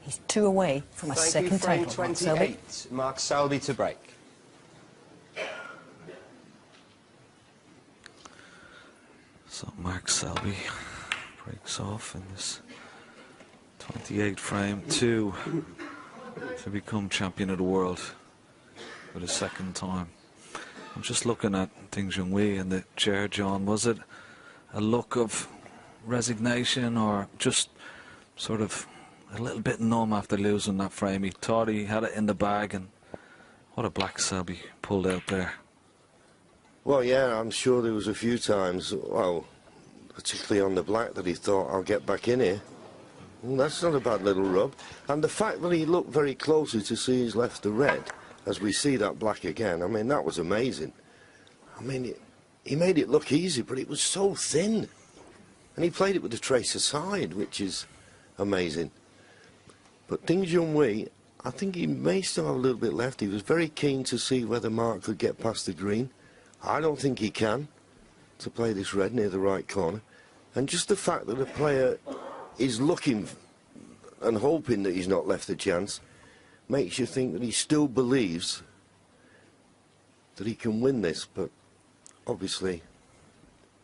He's 2 away from a second frame title. 28, Mark Selby to break. So Mark Selby breaks off in this 28 frame, 2 to become champion of the world for the second time. I'm just looking at Junhui in the chair, John. Was it a look of resignation or just sort of a little bit numb after losing that frame? He thought he had it in the bag, and what a black Selby pulled out there. Well, yeah, I'm sure there was a few times, well, particularly on the black, that he thought, I'll get back in here. Well, that's not a bad little rub. And the fact that he looked very closely to see he's left the red, as we see that black again, I mean, that was amazing. I mean, he made it look easy, but it was so thin. And he played it with the trace aside, which is amazing. But Junhui, I think he may still have a little bit left. He was very keen to see whether Mark could get past the green. I don't think he can, to play this red near the right corner. And just the fact that the player is looking and hoping that he's not left a chance makes you think that he still believes that he can win this. But obviously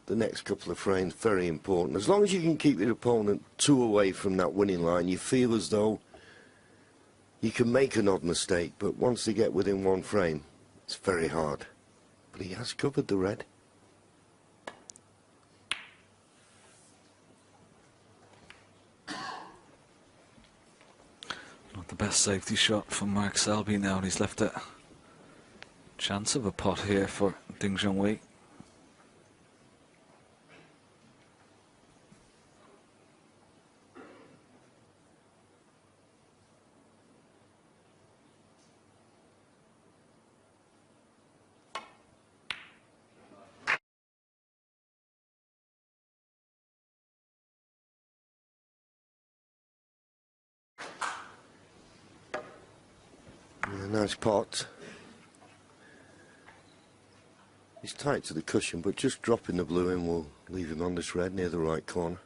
the next couple of frames very important. As long as you can keep your opponent 2 away from that winning line, you feel as though you can make an odd mistake, but once they get within 1 frame, it's very hard. But he has covered the red. Not the best safety shot from Mark Selby now, and he's left a chance of a pot here for Junhui. Nice pot. He's tight to the cushion, but just dropping the blue in will leave him on this red near the right corner.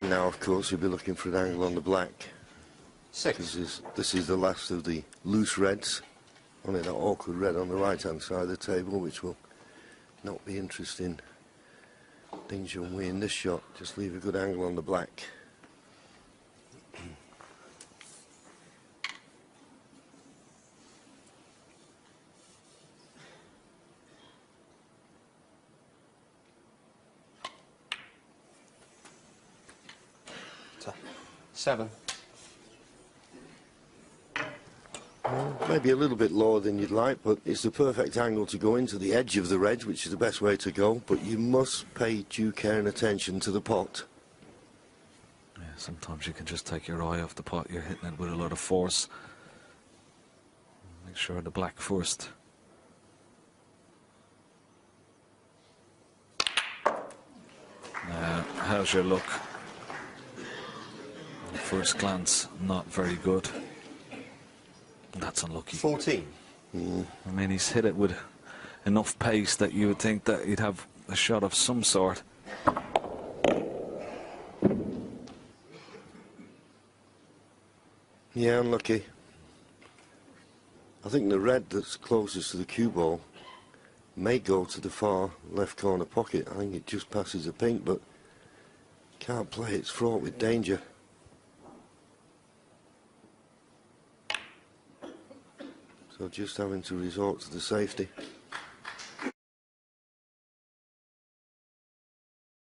Now, of course, he'll be looking for an angle on the black. 6. This is the last of the loose reds. Only that awkward red on the right-hand side of the table, which will not be interesting. Junhui in this shot, just leave a good angle on the black. Seven. Maybe a little bit lower than you'd like, but it's the perfect angle to go into the edge of the red, which is the best way to go. But you must pay due care and attention to the pot. Yeah, sometimes you can just take your eye off the pot. You're hitting it with a lot of force. Make sure the black first. How's your look? At first glance, not very good. That's unlucky. 14. I mean, he's hit it with enough pace that you would think that he'd have a shot of some sort. Yeah, unlucky. I think the red that's closest to the cue ball may go to the far left corner pocket. I think it just passes the pink, but can't play. It's fraught with danger. So just having to resort to the safety.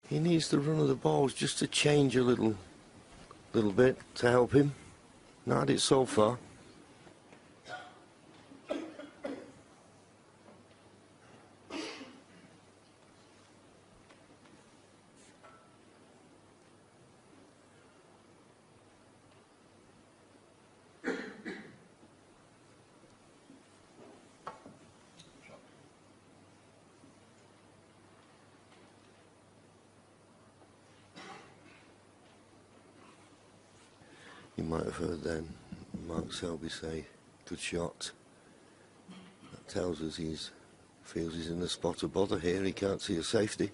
He needs the run of the balls just to change a little bit to help him. Not had it so far. You might have heard then Mark Selby say, good shot. tells us he feels he's in a spot of bother here. He can't see a safety.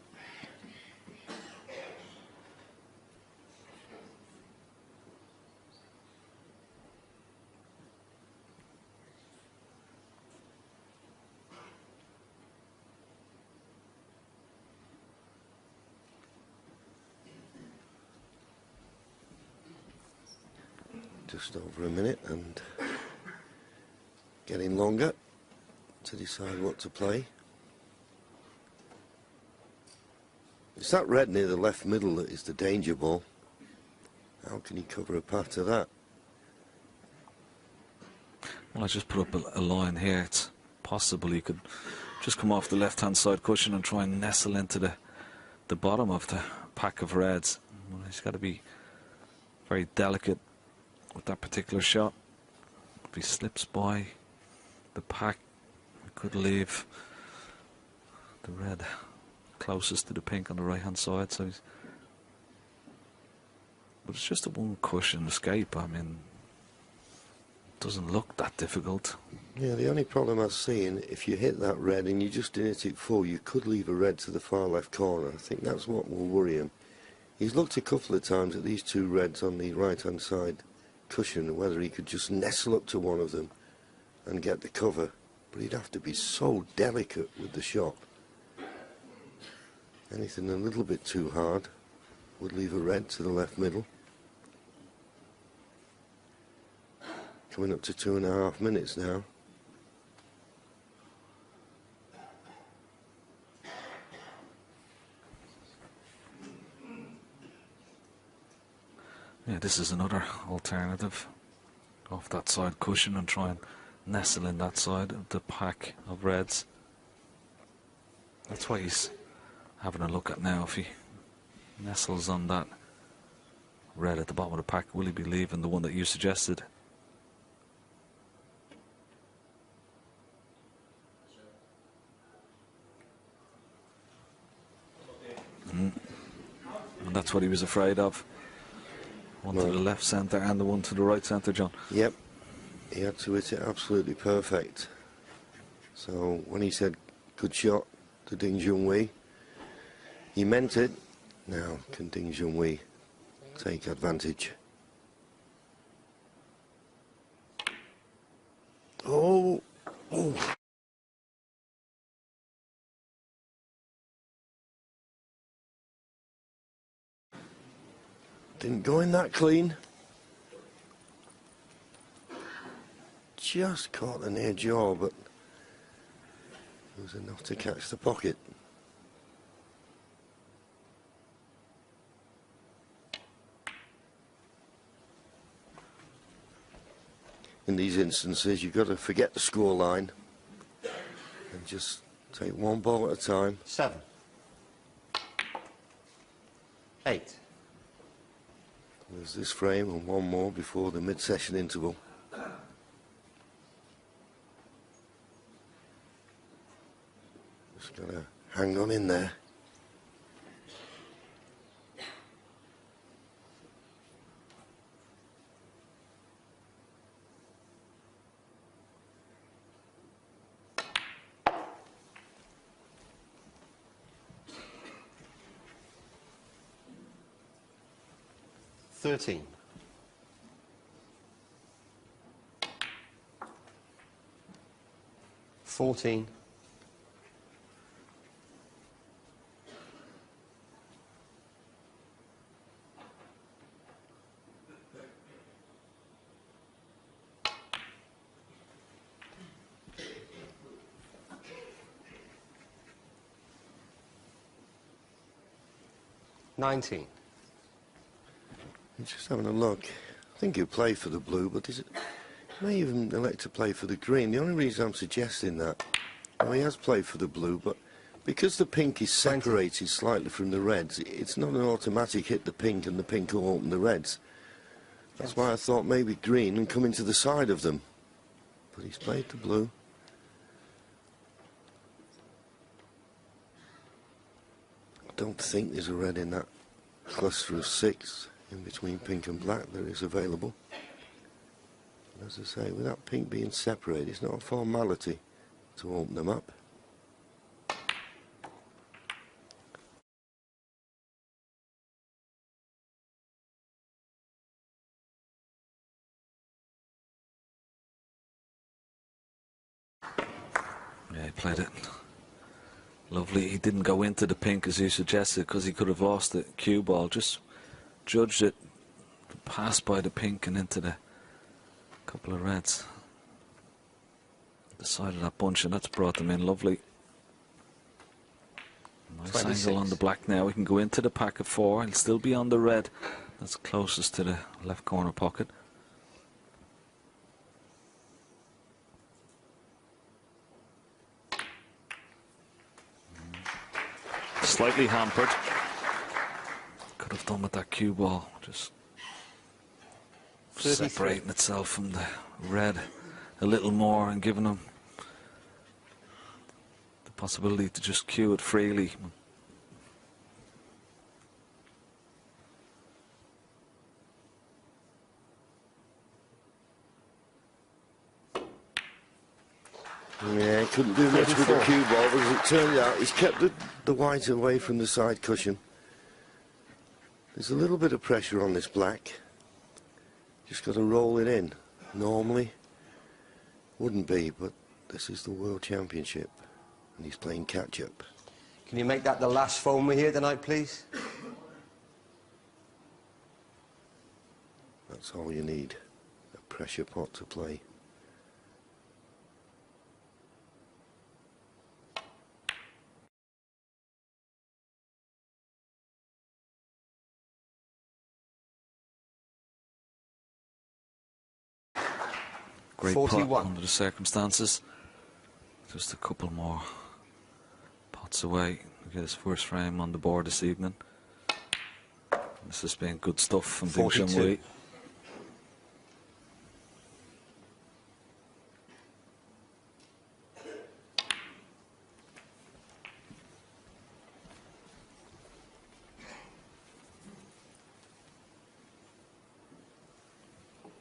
Just over a minute and getting longer to decide what to play. It's that red near the left middle that is the danger ball. How can he cover a path to that? Well, I just put up a line here. It's possible he could just come off the left-hand side cushion and try and nestle into the bottom of the pack of reds. Well, he's got to be very delicate with that particular shot. If he slips by the pack, he could leave the red closest to the pink on the right hand side. So but it's just a one cushion escape. I mean, it doesn't look that difficult. Yeah, the only problem I've seen, if you hit that red and you just didn't hit it full, you could leave a red to the far left corner. I think that's what will worry him. He's looked a couple of times at these two reds on the right hand side cushion, whether he could just nestle up to one of them and get the cover, but he'd have to be so delicate with the shot. Anything a little bit too hard would leave a red to the left middle. Coming up to 2.5 minutes now. Yeah, this is another alternative off that side cushion and try and nestle in that side of the pack of reds. That's why he's having a look at now. If he nestles on that red at the bottom of the pack, will he be leaving the one that you suggested? And that's what he was afraid of. One to the left centre and the one to the right centre, John. Yep, he had to hit it absolutely perfect. So when he said good shot to Ding Junhui, he meant it. Now can Ding Junhui take advantage? Oh, oh. Didn't go in that clean. Just caught the near jaw, but it was enough to catch the pocket. In these instances, you've got to forget the score line and just take one ball at a time. 7. 8. There's this frame and one more before the mid-session interval. Just got to hang on in there. Thirteen. 14. 19. Just having a look. I think he'll play for the blue, but he may even elect to play for the green. The only reason I'm suggesting that, well, he has played for the blue, but because the pink is separated slightly from the reds, it's not an automatic hit the pink and the pink will open the reds. That's why I thought maybe green and come into the side of them. But he's played the blue. I don't think there's a red in that cluster of 6 in between pink and black that is available. And as I say, without pink being separated, it's not a formality to open them up. Yeah, he played it lovely. He didn't go into the pink as you suggested because he could have lost the cue ball. Just judged it, passed by the pink and into the couple of reds. Decided that bunch, and that's brought them in lovely. Nice 26. angle on the black now. We can go into the pack of 4 and still be on the red. That's closest to the left corner pocket. Slightly hampered. Could have done with that cue ball, just 33. separating itself from the red a little more and giving him the possibility to just cue it freely. Yeah, he couldn't do much with the cue ball, but as it turned out, he's kept the white away from the side cushion. There's a little bit of pressure on this black. Just got to roll it in. Normally, wouldn't be, but this is the World Championship, and he's playing catch-up. Can you make that the last phone we're here tonight, please? That's all you need, a pressure pot to play. Great 41. pot under the circumstances. Just a couple more pots away to get his first frame on the board this evening. This has been good stuff from Big 42. Junhui.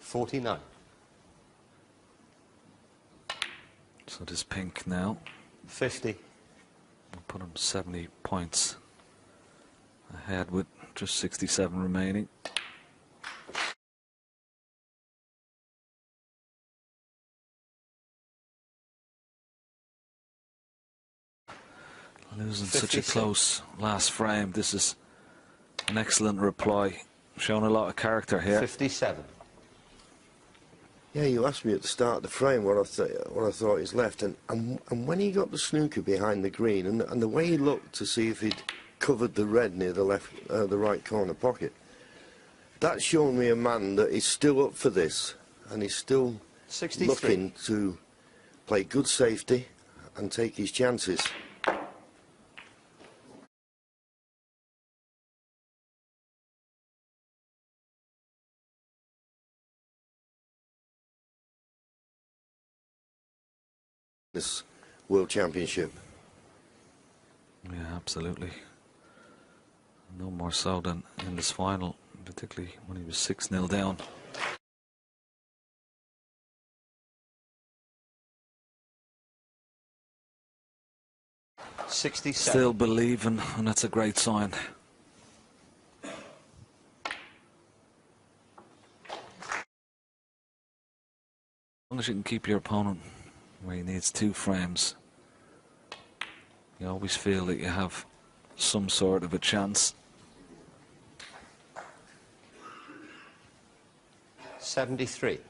$49. So this pink now. 50. We'll put him 70 points ahead with just 67 remaining. Losing such a 56. close last frame. This is an excellent reply. Showing a lot of character here. 57. Yeah, you asked me at the start of the frame what I thought he's left, and when he got the snooker behind the green, and the way he looked to see if he'd covered the red near the right corner pocket, that showed me a man that is still up for this, and he's still 63. looking to play good safety and take his chances. This World Championship. Yeah, absolutely. No more so than in this final, particularly when he was 6-0 down. $67. Still believing, and that's a great sign. As long as you can keep your opponent where he needs 2 frames, you always feel that you have some sort of a chance. 73.